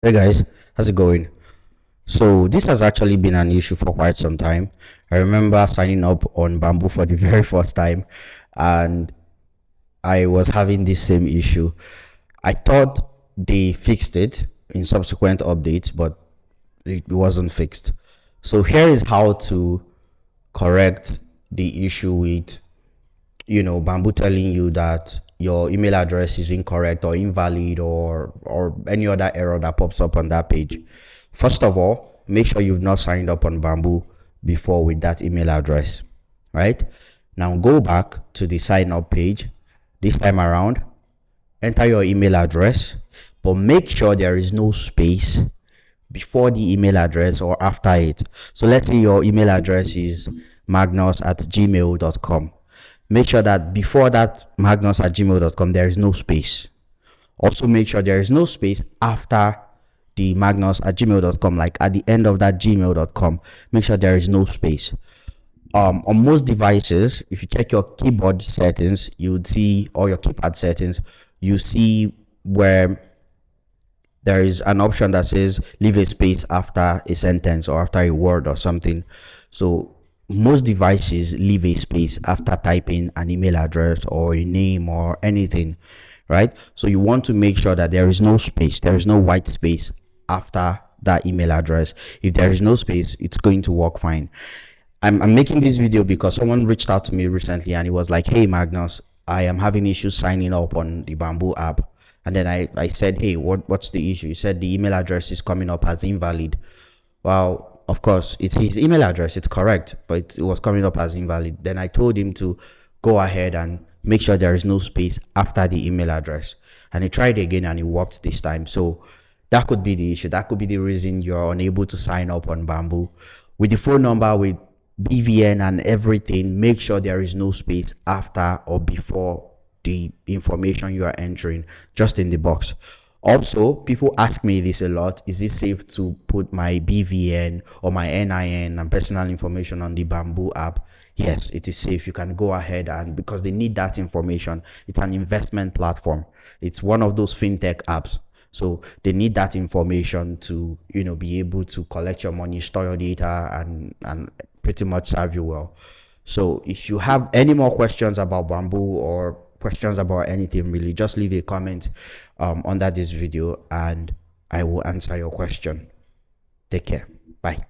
Hey guys, how's it going? So this has actually been an issue for quite some time. I remember signing up on Bamboo for the very first time and I was having this same issue. I thought they fixed it in subsequent updates, but it wasn't fixed. So here is how to correct the issue with Bamboo telling you that your email address is incorrect or invalid or any other error that pops up on that page. First of all, make sure you've not signed up on Bamboo before with that email address, right? Now go back to the sign up page. This time around, enter your email address, but make sure there is no space before the email address or after it. So let's say your email address is magnus@gmail.com. Make sure that before that magnus@gmail.com there is no space. Also make sure there is no space after the magnus@gmail.com, like at the end of that gmail.com. Make sure there is no space. On most devices, if you check your keyboard settings, you would see, or your keypad settings, you see where there is an option that says leave a space after a sentence or after a word or something. So most devices leave a space after typing an email address or a name or anything, right? So you want to make sure that there is no space, there is no white space after that email address. If there is no space, it's going to work fine. I'm making this video because someone reached out to me recently and he was like, hey Magnus, I am having issues signing up on the Bamboo app. And then I said, hey, what's the issue? He said the email address is coming up as invalid. Well, of course, it's his email address, it's correct, but it was coming up as invalid. Then I told him to go ahead and make sure there is no space after the email address. And he tried again and it worked this time. So that could be the issue. That could be the reason you're unable to sign up on Bamboo. With the phone number, with BVN and everything, make sure there is no space after or before the information you are entering, just in the box. Also, people ask me this a lot: is it safe to put my BVN or my NIN and personal information on the Bamboo app? Yes, it is safe. You can go ahead, and because they need that information, it's an investment platform, it's one of those fintech apps, so they need that information to be able to collect your money, store your data, and pretty much serve you well. So if you have any more questions about Bamboo or questions about anything really, just leave a comment under this video and I will answer your question. Take care. Bye.